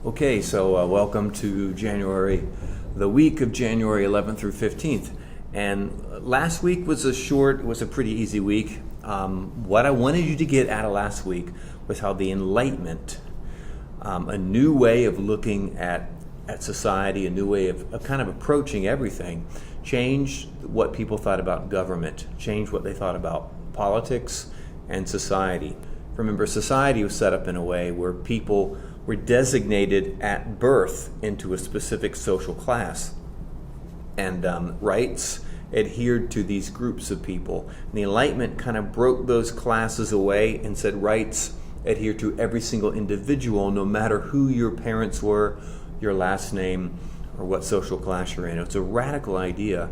Okay, so welcome to the week of January 11th through 15th. And last week was a pretty easy week. What I wanted you to get out of last week was how the Enlightenment, a new way of looking at society, a new way of kind of approaching everything, changed what people thought about government, changed what they thought about politics and society. Remember, society was set up in a way where people were designated at birth into a specific social class, and rights adhered to these groups of people. And the Enlightenment kind of broke those classes away and said rights adhere to every single individual, no matter who your parents were, your last name, or what social class you're in. It's a radical idea.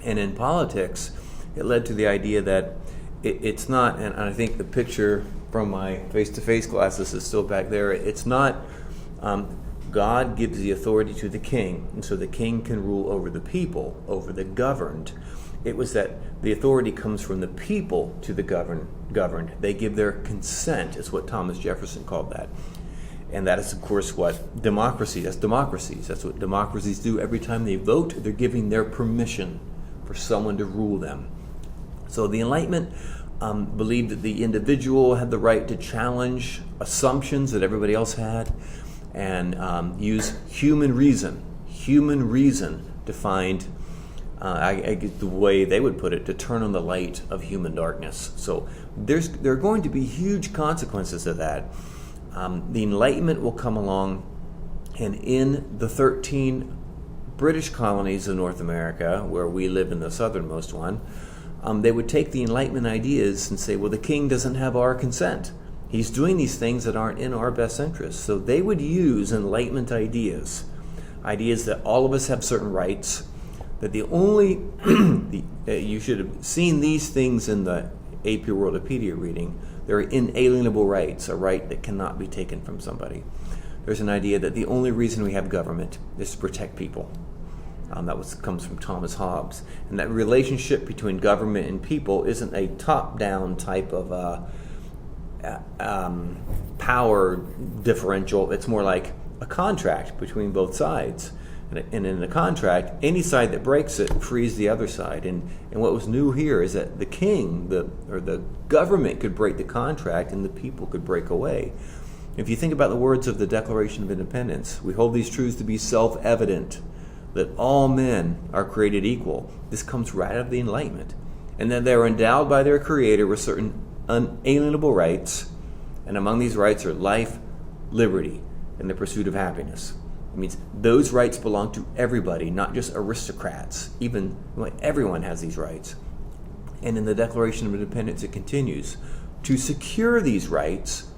And in politics, it led to the idea that it's not, and I think the picture from my face-to-face classes is still back there, it's not God gives the authority to the king, and so the king can rule over the people, over the governed. It was that the authority comes from the people to the governed. They give their consent, is what Thomas Jefferson called that. And that is, of course, what democracy, that's democracies. That's what democracies do. Every time they vote, they're giving their permission for someone to rule them. So the Enlightenment believed that the individual had the right to challenge assumptions that everybody else had, and use human reason to find, I get the way they would put it, to turn on the light of human darkness. So there are going to be huge consequences of that. The Enlightenment will come along, and in the 13 British colonies of North America, where we live in the southernmost one, they would take the Enlightenment ideas and say, well, the king doesn't have our consent. He's doing these things that aren't in our best interest. So they would use Enlightenment ideas that all of us have certain rights, that the only, you should have seen these things in the AP Worldopedia reading. They're inalienable rights, a right that cannot be taken from somebody. There's an idea that the only reason we have government is to protect people. Comes from Thomas Hobbes. And that relationship between government and people isn't a top-down type of power differential. It's more like a contract between both sides. And in the contract, any side that breaks it frees the other side. And what was new here is that the king, or the government, could break the contract and the people could break away. If you think about the words of the Declaration of Independence, we hold these truths to be self-evident, that all men are created equal. This comes right out of the Enlightenment. And that they're endowed by their Creator with certain unalienable rights, and among these rights are life, liberty, and the pursuit of happiness. It means those rights belong to everybody, not just aristocrats. Everyone has these rights. And in the Declaration of Independence, it continues, to secure these rights,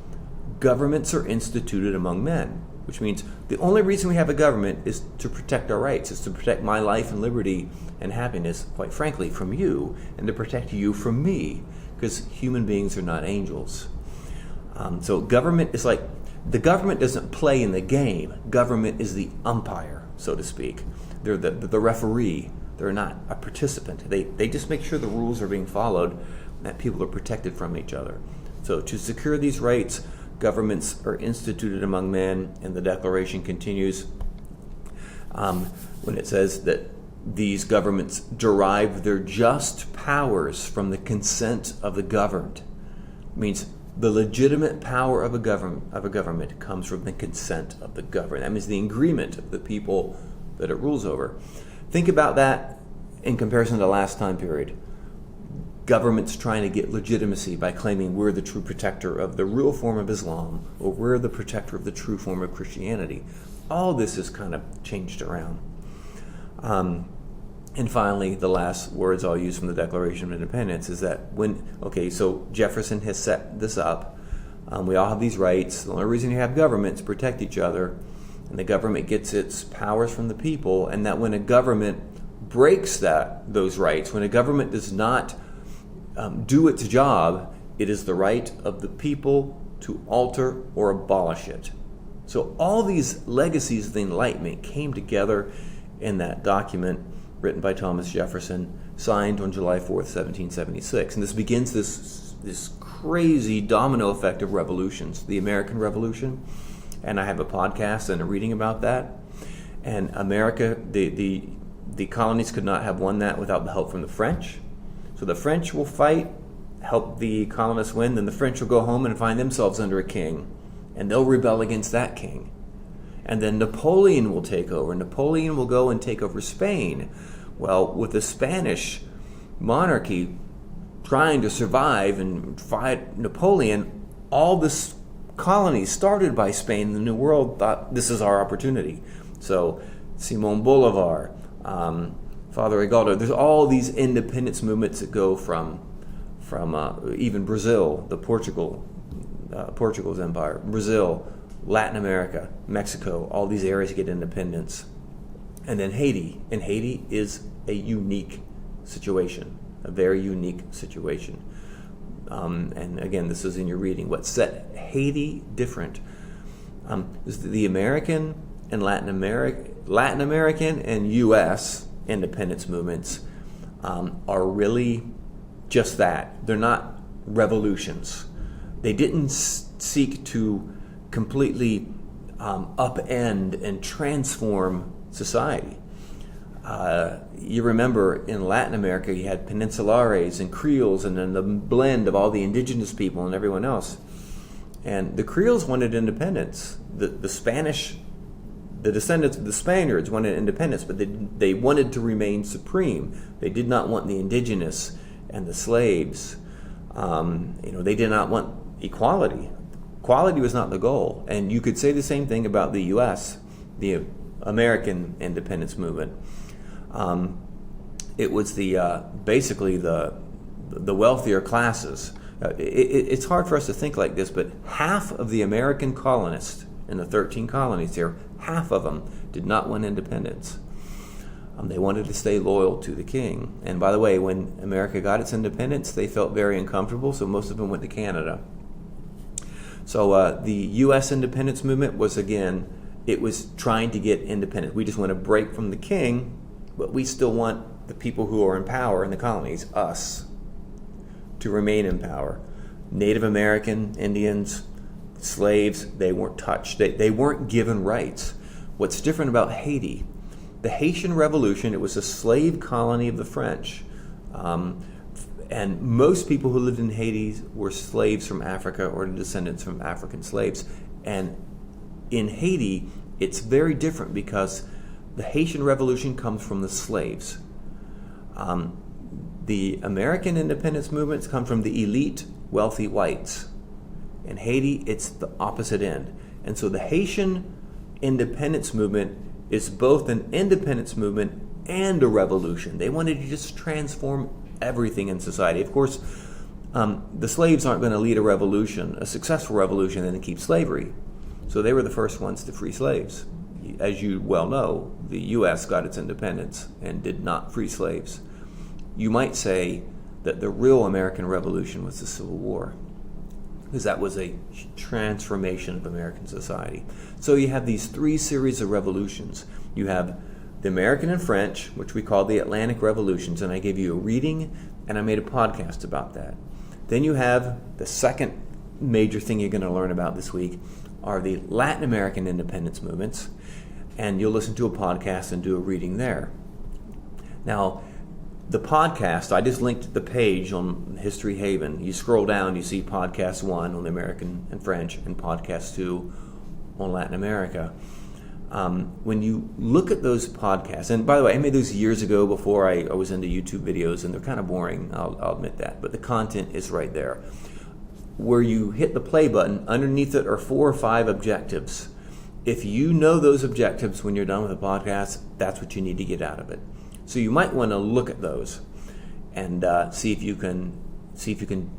governments are instituted among men. Which means the only reason we have a government is to protect our rights, is to protect my life and liberty and happiness, quite frankly, from you, and to protect you from me, because human beings are not angels. So government is like, the government doesn't play in the game. Government is the umpire, so to speak. They're the referee. They're not a participant. They just make sure the rules are being followed and that people are protected from each other. So to secure these rights, governments are instituted among men, and the Declaration continues when it says that these governments derive their just powers from the consent of the governed. It means the legitimate power of a government comes from the consent of the governed. That means the agreement of the people that it rules over. Think about that in comparison to the last time period. Governments trying to get legitimacy by claiming we're the true protector of the real form of Islam, or we're the protector of the true form of Christianity. All this is kind of changed around. And finally, the last words I'll use from the Declaration of Independence is that so Jefferson has set this up. We all have these rights. The only reason you have government is to protect each other, and the government gets its powers from the people, and that when a government breaks those rights, when a government does not do its job, it is the right of the people to alter or abolish it. So all these legacies of the Enlightenment came together in that document written by Thomas Jefferson, signed on July 4th, 1776. And this begins this crazy domino effect of revolutions. The American Revolution, and I have a podcast and a reading about that. And America, the colonies could not have won that without the help from the French. So the French will fight, help the colonists win, then the French will go home and find themselves under a king, and they'll rebel against that king. And then Napoleon will take over. Napoleon will go and take over Spain. Well, with the Spanish monarchy trying to survive and fight Napoleon, all the colonies started by Spain in the New World thought this is our opportunity. So Simon Bolivar, Father Rigaldo, there's all these independence movements that go from even Brazil, Portugal's empire, Brazil, Latin America, Mexico, all these areas get independence. And then Haiti. And Haiti is a unique situation, a very unique situation. And again, this is in your reading. What set Haiti different is the American and Latin American and U.S. independence movements are really just that. They're not revolutions. They didn't seek to completely upend and transform society. You remember in Latin America you had peninsulares and Creoles and then the blend of all the indigenous people and everyone else. And the Creoles wanted independence. The Spanish, the descendants of the Spaniards wanted independence, but they wanted to remain supreme. They did not want the indigenous and the slaves. They did not want equality. Equality was not the goal. And you could say the same thing about the U.S., the American independence movement. It was basically the wealthier classes. It's hard for us to think like this, but half of the American colonists in the 13 colonies here, half of them did not want independence. They wanted to stay loyal to the king. And by the way, when America got its independence, they felt very uncomfortable, so most of them went to Canada. So the U.S. independence movement was, again, it was trying to get independence. We just want to break from the king, but we still want the people who are in power in the colonies, us, to remain in power. Native American, Indians, slaves, they weren't touched. They weren't given rights. What's different about Haiti, the Haitian Revolution, it was a slave colony of the French. And most people who lived in Haiti were slaves from Africa or descendants from African slaves. And in Haiti, it's very different because the Haitian Revolution comes from the slaves. The American independence movements come from the elite, wealthy whites. In Haiti, it's the opposite end. And so the Haitian independence movement is both an independence movement and a revolution. They wanted to just transform everything in society. Of course, the slaves aren't going to lead a revolution, a successful revolution, and keep slavery. So they were the first ones to free slaves. As you well know, the U.S. got its independence and did not free slaves. You might say that the real American Revolution was the Civil War, because that was a transformation of American society. So you have these three series of revolutions. You have the American and French, which we call the Atlantic Revolutions, and I gave you a reading and I made a podcast about that. Then you have the second major thing you're going to learn about this week are the Latin American independence movements, and you'll listen to a podcast and do a reading there. Now, the podcast, I just linked the page on History Haven. You scroll down, you see podcast 1 on the American and French and podcast 2 on Latin America. When you look at those podcasts, and by the way, I made those years ago before I was into YouTube videos, and they're kind of boring, I'll admit that, but the content is right there. Where you hit the play button, underneath it are 4 or 5 objectives. If you know those objectives when you're done with the podcast, that's what you need to get out of it. So you might want to look at those and see if you can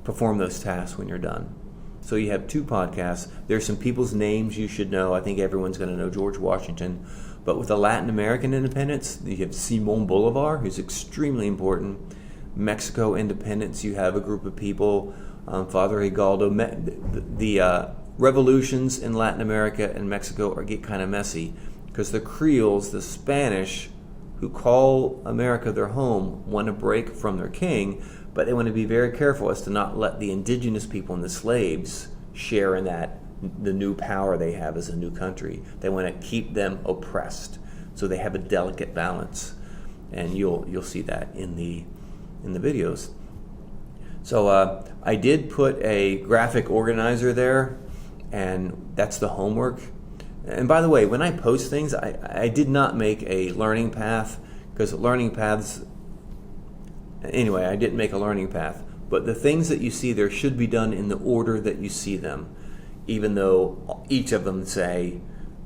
perform those tasks when you're done. So you have 2 podcasts. There's some people's names you should know. I think everyone's going to know George Washington. But with the Latin American independence, you have Simon Bolivar, who's extremely important. Mexico independence, you have a group of people, Father Rigaldo. The revolutions in Latin America and Mexico get kind of messy because the Creoles, the Spanish, who call America their home, want to break from their king, but they want to be very careful as to not let the indigenous people and the slaves share in that the new power they have as a new country. They want to keep them oppressed, so they have a delicate balance, and you'll see that in the videos. So I did put a graphic organizer there, and that's the homework. And by the way, when I post things, I did not make a learning path, because learning paths, anyway, I didn't make a learning path. But the things that you see there should be done in the order that you see them, even though each of them say,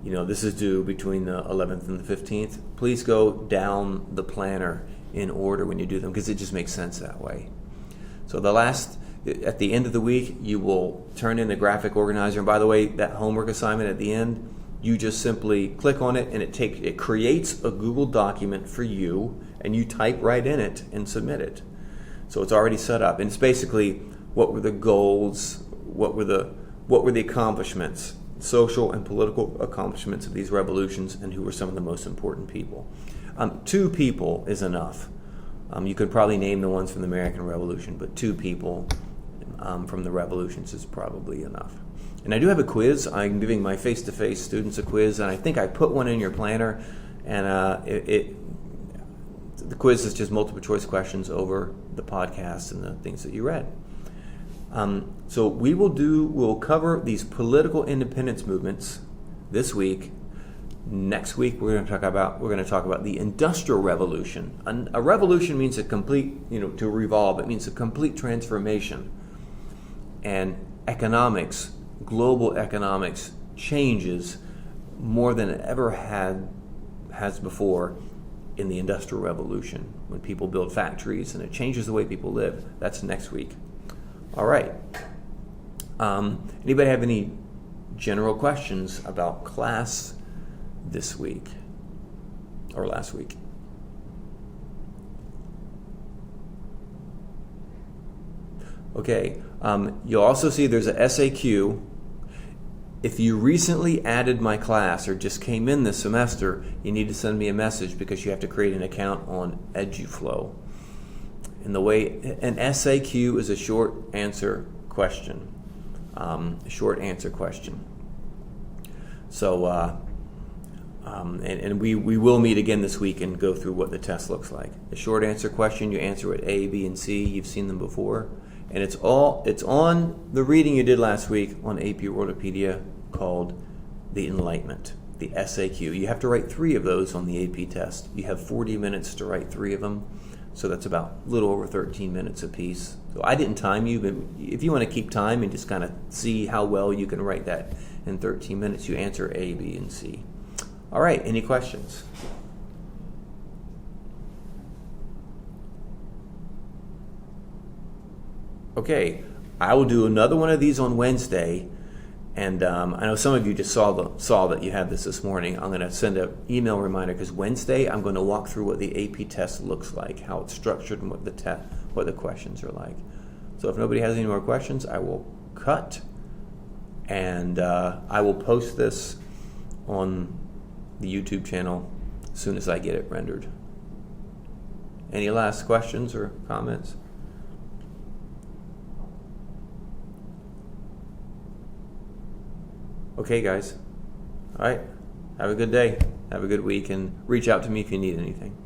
this is due between the 11th and the 15th. Please go down the planner in order when you do them, because it just makes sense that way. So at the end of the week, you will turn in a graphic organizer. And by the way, that homework assignment at the end, you just simply click on it, and it creates a Google document for you, and you type right in it and submit it. So it's already set up, and it's basically what were the goals, what were the accomplishments, social and political accomplishments of these revolutions, and who were some of the most important people. 2 people is enough. You could probably name the ones from the American Revolution, but 2 people from the revolutions is probably enough. And I do have a quiz. I'm giving my face-to-face students a quiz, and I think I put one in your planner, and the quiz is just multiple choice questions over the podcast and the things that you read. So we'll cover these political independence movements this week. Next week we're going to talk about the Industrial Revolution. A revolution means a complete, to revolve. It means a complete transformation. And economics, global economics, changes more than it ever has before in the Industrial Revolution, when people build factories and it changes the way people live. That's next week. All right. Anybody have any general questions about class this week or last week? Okay. You'll also see there's a SAQ. If you recently added my class or just came in this semester, you need to send me a message, because you have to create an account on EduFlow. And the way an SAQ is a short answer question. So, and we will meet again this week and go through what the test looks like. A short answer question, you answer with A, B, and C. You've seen them before. And it's on the reading you did last week on AP Worldopedia, called The Enlightenment, the SAQ. You have to write 3 of those on the AP test. You have 40 minutes to write 3 of them. So that's about a little over 13 minutes apiece. So I didn't time you, but if you want to keep time and just kind of see how well you can write that in 13 minutes, you answer A, B, and C. All right, any questions? Okay, I will do another one of these on Wednesday, and I know some of you just saw that you have this morning. I'm going to send an email reminder, because Wednesday I'm going to walk through what the AP test looks like, how it's structured, and what the questions are like. So if nobody has any more questions, I will cut, and I will post this on the YouTube channel as soon as I get it rendered. Any last questions or comments? Okay, guys. All right. Have a good day. Have a good week, and reach out to me if you need anything.